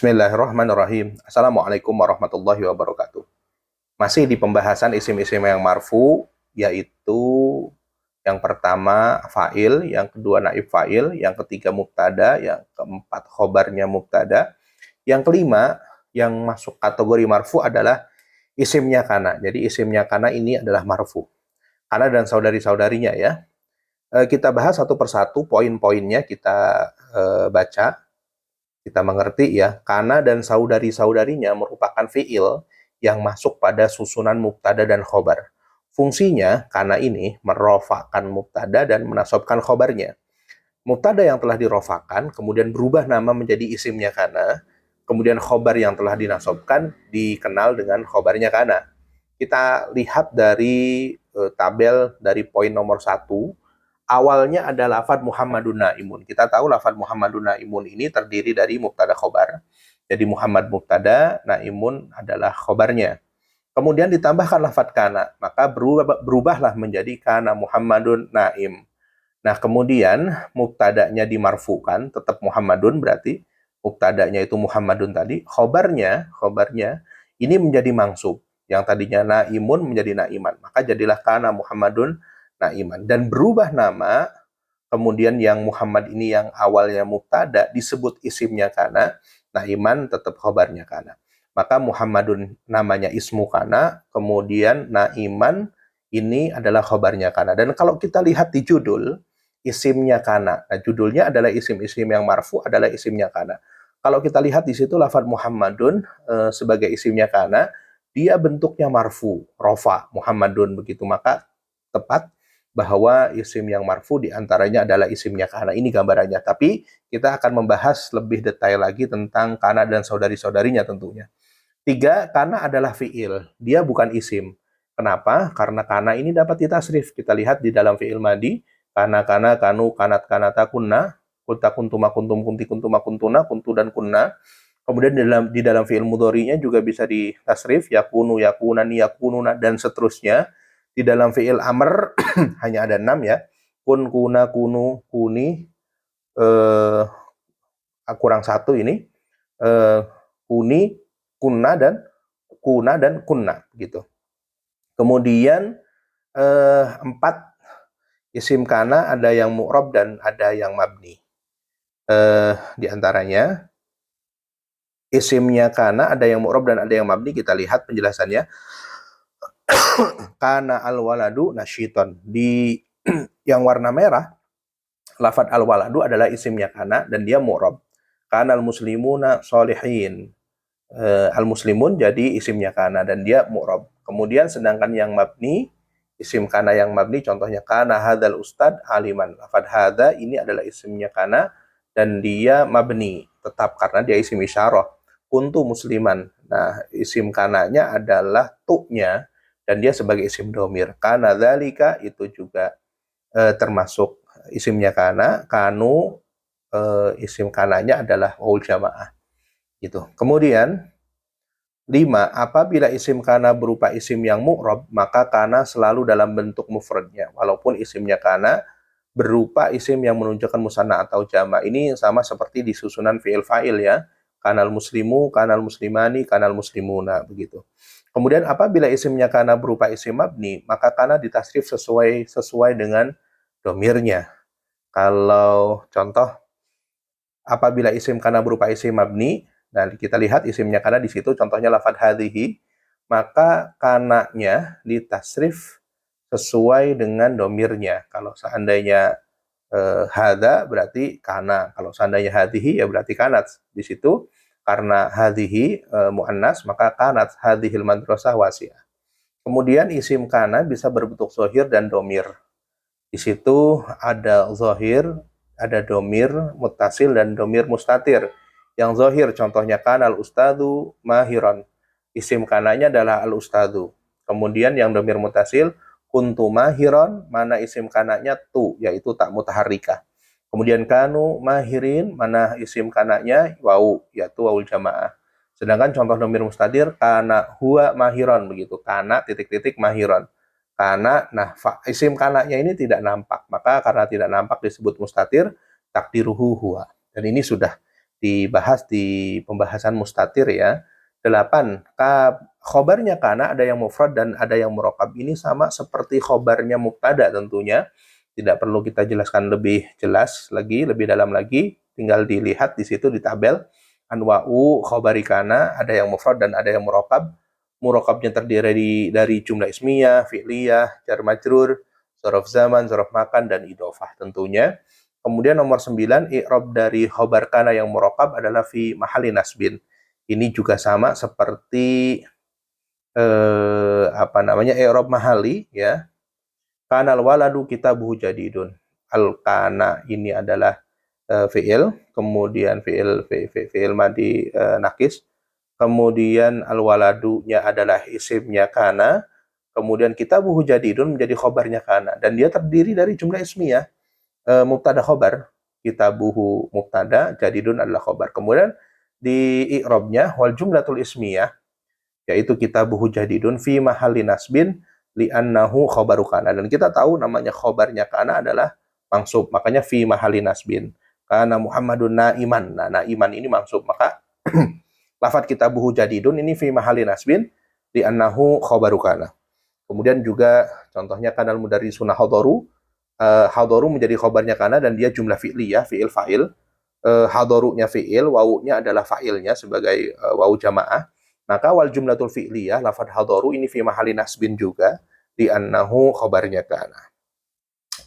Bismillahirrahmanirrahim. Assalamualaikum warahmatullahi wabarakatuh. Masih di pembahasan isim-isim yang marfu, yaitu yang pertama fa'il, yang kedua naib fa'il, yang ketiga mubtada, yang keempat khobarnya mubtada, yang kelima yang masuk kategori marfu adalah isimnya kana. Jadi isimnya kana ini adalah marfu. Kana dan saudari-saudarinya ya. Kita bahas satu persatu poin-poinnya, kita baca. Kita mengerti ya, kana dan saudari-saudarinya merupakan fiil yang masuk pada susunan mubtada dan khobar. Fungsinya, kana ini merofakan mubtada dan menasobkan khobarnya. Mubtada yang telah dirofakan, kemudian berubah nama menjadi isimnya kana, kemudian khobar yang telah dinasobkan dikenal dengan khobarnya kana. Kita lihat dari tabel dari poin nomor 1, awalnya ada lafadz Muhammadun Naimun. Kita tahu lafadz Muhammadun Naimun ini terdiri dari mubtada khobar. Jadi Muhammad mubtada, Naimun adalah khobarnya. Kemudian ditambahkan lafadz kana, maka berubahlah menjadi kana Muhammadun Naim. Nah, kemudian mubtadanya dimarfukan, tetap Muhammadun berarti mubtadanya itu Muhammadun tadi, khobarnya ini menjadi mangsub. Yang tadinya Naimun menjadi Naiman. Maka jadilah kana Muhammadun Naiman. Dan berubah nama, kemudian yang Muhammad ini yang awalnya mubtada disebut isimnya kana, Naiman tetap khobarnya kana. Maka Muhammadun namanya ismu kana, kemudian Naiman ini adalah khobarnya kana. Dan kalau kita lihat di judul, isimnya kana. Nah, judulnya adalah isim-isim yang marfu adalah isimnya kana. Kalau kita lihat di situ lafadz Muhammadun sebagai isimnya kana, dia bentuknya marfu, rofa, Muhammadun begitu. Maka tepat bahwa isim yang marfu diantaranya adalah isimnya kana. Ini gambarannya. Tapi kita akan membahas lebih detail lagi tentang kana dan saudari-saudarinya tentunya. 3, kana adalah fiil. Dia bukan isim. Kenapa? Karena kana ini dapat ditasrif. Kita lihat di dalam fiil madi, kana, kanu, kanat, kanata, kunna, kunta, kuntuma, kuntum, kunti, kuntuma, kuntuna, kuntu, dan kunna. Kemudian di dalam fiil mudhari'nya juga bisa ditasrif, yakunu, yakunani, yakununa, dan seterusnya. Di dalam fiil amr hanya ada 6 ya. Kun, kuna, kunu, kuni, kurang 1 ini. Kuni, kunna, dan kunna gitu. Kemudian 4 isim kana ada yang mu'rab dan ada yang mabni. Di antaranya isimnya kana ada yang mu'rab dan ada yang mabni. Kita lihat penjelasannya. Kana al-waladu nasyiton. Di yang warna merah, lafadz al-waladu adalah isimnya kana dan dia mu'rab. Kana al-muslimuna sholihin. Al-muslimun jadi isimnya kana dan dia mu'rab. Kemudian sedangkan yang mabni, isim kana yang mabni contohnya kana hadzal ustad aliman. Lafadz hadza ini adalah isimnya kana dan dia mabni tetap karena dia isim isyarah. Kuntu musliman. Nah, isim kananya adalah tu-nya dan dia sebagai isim domir. Kana dzalika itu juga termasuk isimnya kana. Kanu isim kananya adalah waul jamaah. Gitu. Kemudian 5. Apabila isim kana berupa isim yang mu'rab, maka kana selalu dalam bentuk mufradnya. Walaupun isimnya kana berupa isim yang menunjukkan musanna atau jama. Ini sama seperti di susunan fi'il fa'il ya. Kanal muslimu, kanal muslimani, kanal muslimuna. Begitu. Kemudian apabila isimnya kana berupa isim mabni, maka kana ditasrif sesuai dengan domirnya. Kalau contoh, apabila isim kana berupa isim mabni, nah kita lihat isimnya kana di situ, contohnya lafadz hadhihi, maka kananya ditasrif sesuai dengan domirnya. Kalau seandainya hadza berarti kana, kalau seandainya hadhihi ya berarti kanat. Di situ karena hadhihi muannas maka kanat hadhil madrasah wasi'ah. Kemudian isim kana bisa berbentuk zahir dan domir. Di situ ada zahir, ada domir muttasil dan domir mustatir. Yang zahir contohnya kana al-ustadu mahiran. Isim kananya adalah al-ustadu. Kemudian yang domir muttasil kuntu mahiran, mana isim kananya tu, yaitu tak mutaharrikah. Kemudian kanu mahirin, mana isim kananya wau, yaitu waul jamaah. Sedangkan contoh domir mustatir kana huwa mahiran begitu. Kana titik-titik mahiran. Kana, nah isim kananya ini tidak nampak. Maka karena tidak nampak disebut mustatir, takdiruhu huwa. Dan ini sudah dibahas di pembahasan mustatir ya. 8. Khobarnya kana ada yang mufrad dan ada yang murokab. Ini sama seperti khobarnya mubtada tentunya. Tidak perlu kita jelaskan lebih jelas lagi, lebih dalam lagi. Tinggal dilihat di situ di tabel. Anwa'u khobari kana, ada yang mufrad dan ada yang murokab. Murokabnya terdiri dari jumlah ismiyah, fi'liyah, jar majrur, zorof zaman, zorof makan, dan idofah tentunya. Kemudian nomor 9, i'rab dari khobar kana yang murokab adalah fi mahali nasbin. Ini juga sama seperti i'rab mahali ya. Kanal waladu kitabuhu jadidun. Al kana ini adalah fi'il, kemudian fi'il madi nakis, kemudian al waladunya adalah isimnya kana, kemudian kitabuhu jadidun menjadi khobarnya kana, dan dia terdiri dari jumlah ismiyah, mubtada khobar, kitabuhu mubtada, jadidun adalah khobar. Kemudian di i'rabnya wal jumlatul ismiyah, yaitu kitabuhu jadidun fi mahalli nasbin li'annahu khobaru kana. Dan kita tahu namanya khobarnya kana adalah mansub, makanya fi mahalli nasbin. Kana Muhammadun na'iman. Nah, na'iman ini mansub, maka lafadz kitabuhu jadidun ini fi mahalli nasbin li'annahu khobaru kana. Kemudian juga contohnya kanal mudarrisuna hadaru. Hadaru menjadi khobarnya kana dan dia jumlah fi'liyah, fi'il fa'il. Hadarunya fi'il, wawunya adalah fa'ilnya sebagai wawu jamaah. Maka wal jumlatul fi'liyah, lafadz hadaru ini fi mahalli nasbin juga di annahu khobarnya kana.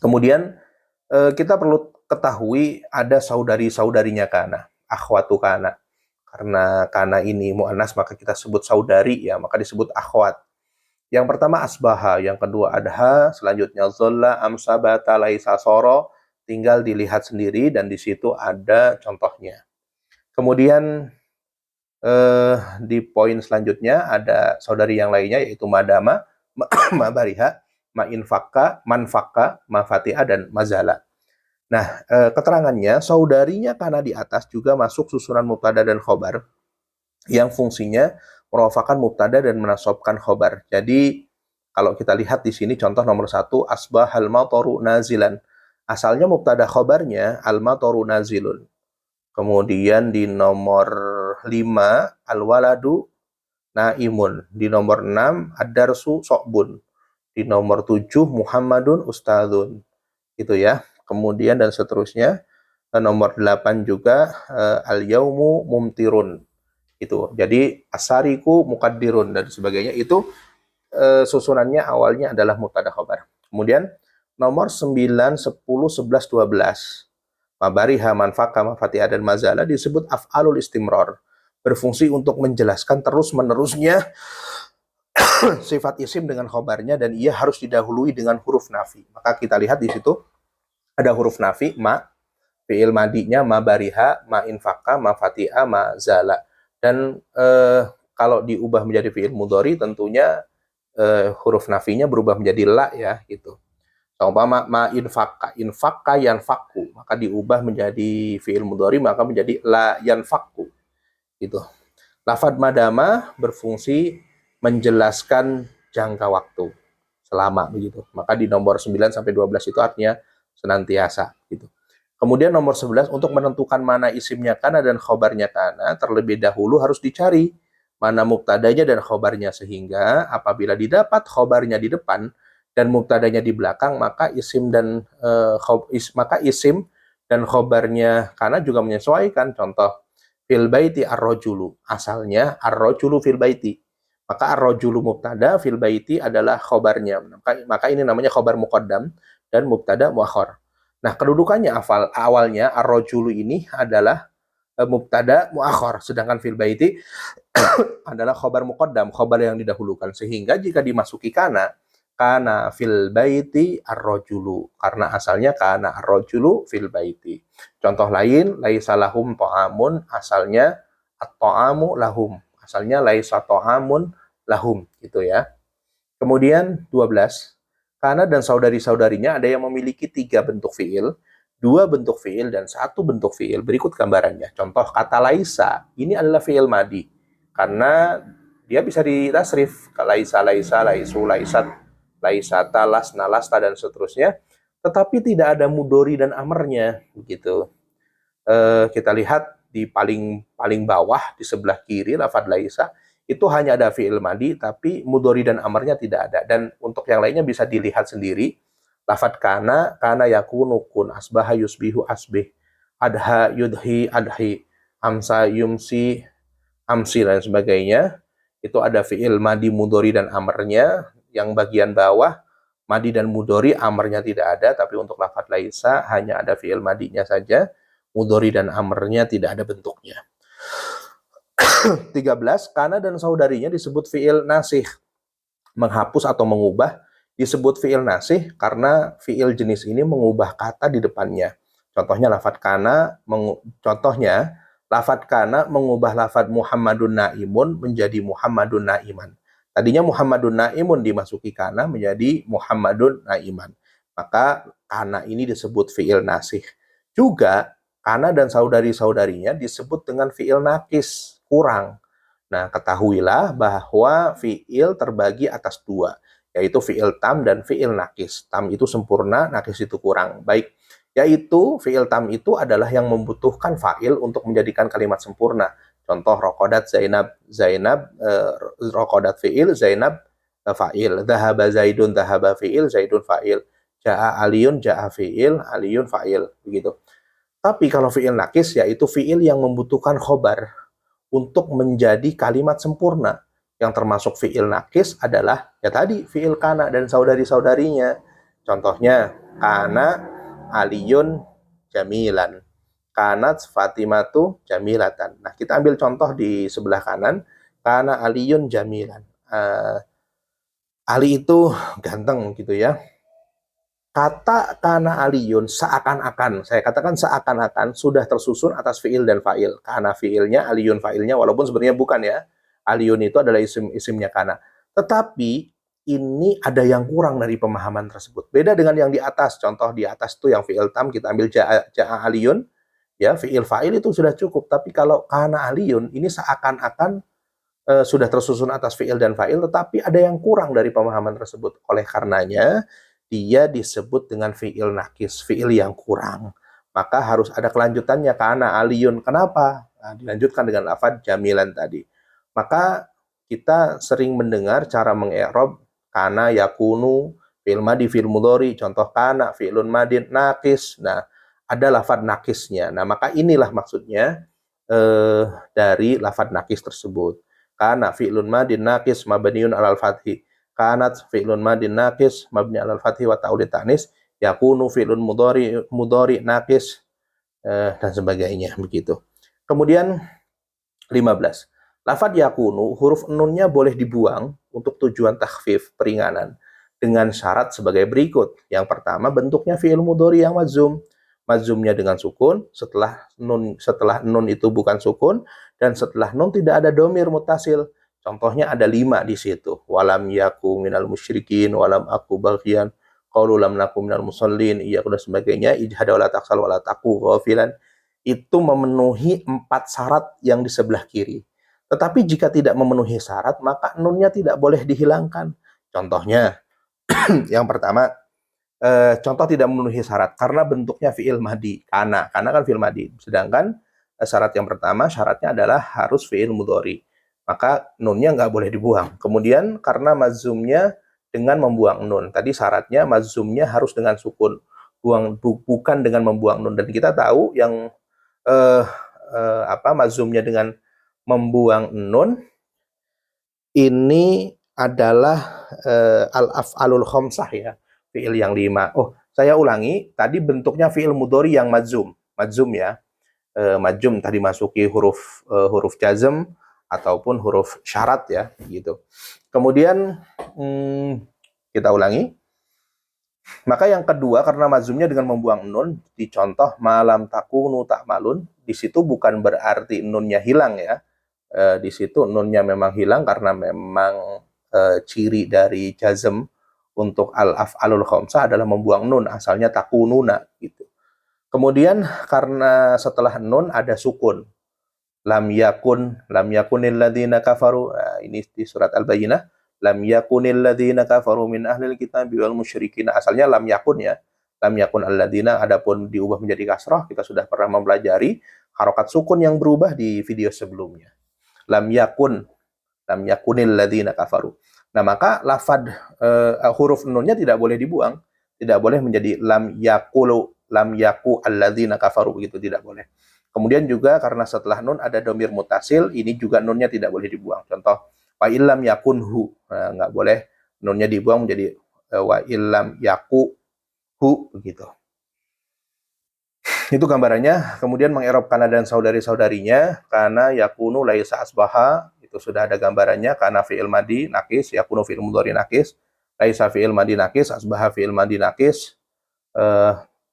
Kemudian kita perlu ketahui ada saudari-saudarinya kana, akhwatu kana. Karena kana ini mu'annas maka kita sebut saudari ya, maka disebut akhwat. Yang pertama asbaha, yang kedua adha, selanjutnya zolla, amsabata, laisa, soro. Tinggal dilihat sendiri dan di situ ada contohnya. Kemudian di poin selanjutnya ada saudari yang lainnya yaitu madama, mabariha, ma'infaka, manfaka, mafatiha, dan mazala. Nah, keterangannya saudarinya karena di atas juga masuk susunan mubtada dan khobar yang fungsinya merupakan mubtada dan menasobkan khobar. Jadi kalau kita lihat di sini contoh nomor 1, asbahal matoru nazilan. Asalnya mubtada khobarnya al-matoru nazilun. Kemudian di nomor 5, al-waladu naimun. Di nomor 6, ad-darsu sokbun. Di nomor 7, Muhammadun ustadzun. Itu ya. Kemudian dan seterusnya. Nomor 8 juga al-yaumu mumtirun. Itu. Jadi asariku mukaddirun dan sebagainya itu susunannya awalnya adalah mubtada khobar. Kemudian nomor 9, 10, 11, 12. Mabariha, manfaka, mafatiha, dan mazala disebut af'alul istimrar. Berfungsi untuk menjelaskan terus-menerusnya sifat isim dengan khobarnya dan ia harus didahului dengan huruf nafi. Maka kita lihat di situ ada huruf nafi, ma, fi'il madinya, mabariha, ma infaka, mafatiha, mazala. Dan kalau diubah menjadi fi'il mudhari tentunya huruf nafinya berubah menjadi la ya gitu. Umpama ma infaka, infaka yanfaku, maka diubah menjadi fi'il mudhari maka menjadi la yanfaku. Gitu. Lafadz madama berfungsi menjelaskan jangka waktu selama begitu. Maka di nomor 9 sampai 12 itu artinya senantiasa gitu. Kemudian nomor 11, untuk menentukan mana isimnya kana dan khobarnya kana, terlebih dahulu harus dicari mana mubtadanya dan khobarnya, sehingga apabila didapat khobarnya di depan dan mubtadanya di belakang, maka isim dan khobarnya kana juga menyesuaikan. Contoh, fil baiti ar-rajulu, asalnya ar-rajulu fil baiti. Maka ar-rajulu mubtada, fil baiti adalah khobarnya. Maka ini namanya khobar muqaddam dan mubtada muakhar. Nah, kedudukannya awalnya ar-rajulu ini adalah mubtada muakhar, sedangkan fil baiti adalah khobar muqaddam, khobar yang didahulukan. Sehingga jika dimasuki kana fil baiti ar-rajulu, karena asalnya kana ar-rajulu fil baiti. Contoh lain, laisa lahum ta'amun, asalnya at-ta'amu lahum. Asalnya laisa ta'amun lahum, gitu ya. Kemudian 12, kana dan saudari-saudarinya ada yang memiliki 3 bentuk fiil, 2 bentuk fiil, dan 1 bentuk fiil. Berikut gambarannya. Contoh kata laisa, ini adalah fiil madi. Karena dia bisa ditasrif. Laisa, laisa, laisu, laisat, laisata, lasna, lasta, dan seterusnya. Tetapi tidak ada mudori dan amarnya. Begitu. Kita lihat di paling paling bawah di sebelah kiri lafadz laisa itu hanya ada fi'il madi, tapi mudhari dan amarnya tidak ada. Dan untuk yang lainnya bisa dilihat sendiri. Lafadz kana yakunu kun, asbaha yusbihu asbih, adha yudhi adhi, amsa yumsi amsi, dan sebagainya. Itu ada fi'il madi, mudhari, dan amarnya. Yang bagian bawah, madi dan mudhari, amarnya tidak ada, tapi untuk lafadz laisa hanya ada fi'il madinya saja, mudhari dan amarnya tidak ada bentuknya. 13, kana dan saudarinya disebut fi'il nasih, menghapus atau mengubah. Disebut fi'il nasih karena fi'il jenis ini mengubah kata di depannya. Contohnya lafadz kana mengubah lafadz Muhammadun naimun menjadi Muhammadun naiman. Tadinya Muhammadun naimun dimasuki kana menjadi Muhammadun naiman. Maka kana ini disebut fi'il nasih. Juga kana dan saudari-saudarinya disebut dengan fi'il nakis, kurang. Nah, ketahuilah bahwa fi'il terbagi atas dua, yaitu fi'il tam dan fi'il nakis. Tam itu sempurna, nakis itu kurang. Baik, yaitu fi'il tam itu adalah yang membutuhkan fa'il untuk menjadikan kalimat sempurna. Contoh rokodat Zainab, rokodat fi'il, Zainab fa'il. Dhahaba Zaidun, dhahaba fi'il, Zaidun fa'il. Ja'a Aliyun, ja'a fi'il, Aliyun fa'il. Begitu. Tapi kalau fi'il nakis, yaitu fi'il yang membutuhkan khobar untuk menjadi kalimat sempurna. Yang termasuk fi'il nakis adalah ya tadi fi'il kana dan saudari-saudarinya. Contohnya kana Aliyun jamilan, kanat Fatimatu jamilatan. Nah, kita ambil contoh di sebelah kanan. Kana Aliyun jamilan. Ali itu ganteng gitu ya. Kata kana aliyun seakan-akan, saya katakan seakan-akan sudah tersusun atas fi'il dan fa'il. Kana fi'ilnya, aliyun fa'ilnya, walaupun sebenarnya bukan ya. Aliyun itu adalah isimnya kana. Tetapi ini ada yang kurang dari pemahaman tersebut. Beda dengan yang di atas. Contoh di atas itu yang fi'il tam, kita ambil ja'a aliyun. Ya, fi'il fa'il itu sudah cukup. Tapi kalau kana aliyun, ini seakan-akan sudah tersusun atas fi'il dan fa'il, tetapi ada yang kurang dari pemahaman tersebut. Oleh karenanya, dia disebut dengan fi'il nakis, fi'il yang kurang. Maka harus ada kelanjutannya, kana aliyun. Kenapa? Nah, dilanjutkan dengan lafadz jamilan tadi. Maka kita sering mendengar cara mengi'rab kana yakunu, fi'il madi, fi'il mudhari. Contoh kana, fi'ilun madin, nakis. Nah, ada lafadz nakisnya. Nah, maka inilah maksudnya dari lafadz nakis tersebut. Kana fi'ilun madin nakis mabniun alal fathi. Kanat fi'lun madin nakis mabni alal fathi wa ta'ul ta'nis. Yakunu fi'lun mudhari nakis dan sebagainya begitu. Kemudian 15. Lafadz yakunu, huruf nunnya boleh dibuang untuk tujuan takhfif, peringanan, dengan syarat sebagai berikut. Yang pertama, bentuknya fi'il mudhari yang mazum. Mazumnya dengan sukun, setelah nun itu bukan sukun, dan setelah nun tidak ada domir mutasil. Contohnya ada 5 di situ. Walam yaku minal musyrikin, walam aku bagian, qalu lam naku minal musallin, iya dan sebagainya. Ijhada wala taksal wala taku ghafilan. Itu memenuhi 4 syarat yang di sebelah kiri. Tetapi jika tidak memenuhi syarat, maka nunnya tidak boleh dihilangkan. Contohnya, yang pertama, contoh tidak memenuhi syarat karena bentuknya fi'il madi, kana kan fi'il madi. Sedangkan syarat yang pertama, syaratnya adalah harus fi'il mudhari. Maka nunnya nggak boleh dibuang. Kemudian karena mazumnya dengan membuang nun. Tadi syaratnya mazumnya harus dengan sukun, bukan dengan membuang nun. Dan kita tahu yang mazumnya dengan membuang nun ini adalah al-af'alul khamsah ya, fi'il yang 5. Oh, saya ulangi, tadi bentuknya fi'il mudhari yang mazum ya. Majum tadi masuki huruf jazm ataupun huruf syarat ya, gitu. Kemudian kita ulangi. Maka yang kedua, karena mazumnya dengan membuang nun, dicontoh malam takunu ta'malun, di situ bukan berarti nunnya hilang ya. Di situ nunnya memang hilang karena memang ciri dari jazm untuk al-af'alul khamsah adalah membuang nun, asalnya takununa gitu. Kemudian karena setelah nun ada sukun. Lam yakunil ladzina kafaru. Nah, ini di surat Al-Bayyinah. Lam yakunil ladzina kafaru min ahlil kitabi wal musyrikin. Asalnya lam yakun ya. Lam yakun alladzina, adapun diubah menjadi kasrah, kita sudah pernah mempelajari harokat sukun yang berubah di video sebelumnya. Lam yakunil ladzina kafaru. Nah, maka lafad huruf nunnya tidak boleh dibuang, tidak boleh menjadi lam yaku alladzina kafaru, begitu, tidak boleh. Kemudian juga karena setelah nun ada domir mutasil, ini juga nunnya tidak boleh dibuang. Contoh, wa illam yakunhu, nah, nggak boleh nunnya dibuang menjadi wa illam yakuhu, begitu. Itu gambarannya. Kemudian mengerop kana dan saudari-saudarinya, karena yakunu laisa asbaha, itu sudah ada gambarannya. Karena fi'il madi nakis, yakunu fi'il mudhari nakis, laisa fi'il madi nakis, asbaha fi'il madi nakis.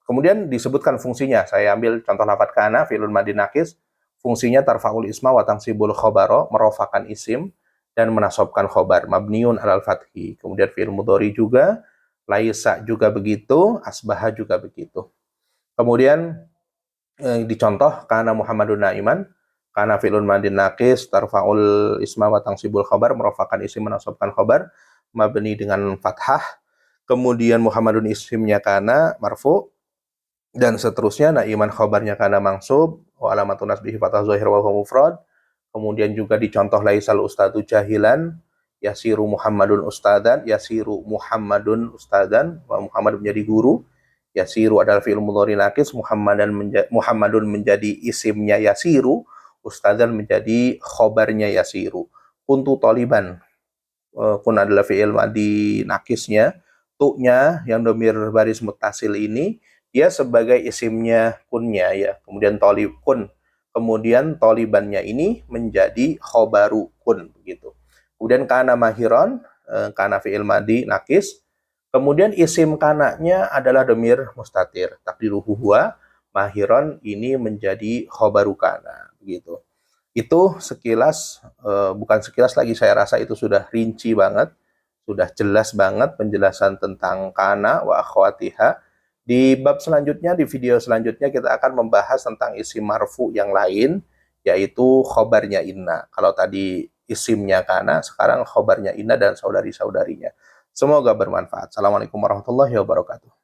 Kemudian disebutkan fungsinya. Saya ambil contoh lafadz kana fi'ilun madi nakis, fungsinya tarfa'ul isma wa tansibul khobaro, merofakan isim dan menasobkan khobar, mabniun alal fathi. Kemudian fi'il mudhari juga, laisa juga begitu, asbaha juga begitu. Kemudian dicontoh kana Muhammadun naiman, kana fi'lun madin naqis tarfa'ul isma wa tansibul khabar, merofakan isim menasobkan khabar, mabni dengan fathah. Kemudian Muhammadun isimnya kana marfu, dan seterusnya. Naiman khabarnya kana mansub, wa alamatun nasbihi fathah zahir wa huwa mufrad. Kemudian juga dicontoh laisal ustadu jahilan, yasiru Muhammadun ustadan, yasiru Muhammadun ustadan, wa Muhammad menjadi guru. Yasiru adalah fi'il mudhari nakis, Muhammadun menjadi isimnya yasiru, ustadzan menjadi khobarnya yasiru. Kuntu toliban, kun adalah fi'il madi nakisnya, tu'nya yang domir baris mutasil ini dia sebagai isimnya kunnya ya. Kemudian tolib kun, kemudian tolibannya ini menjadi khobaru kun, begitu. Kemudian kana mahiron, kana fi'il madi nakis. Kemudian isim kanaknya adalah domir mustatir, takdiruhu huwa, mahiron ini menjadi khobaru kana, begitu. Itu sekilas, bukan sekilas lagi, saya rasa itu sudah rinci banget, sudah jelas banget penjelasan tentang kana wa akhwatiha. Di bab selanjutnya, di video selanjutnya kita akan membahas tentang isim marfu yang lain, yaitu khobarnya inna. Kalau tadi isimnya kana, sekarang khobarnya inna dan saudari-saudarinya. Semoga bermanfaat. Assalamualaikum warahmatullahi wabarakatuh.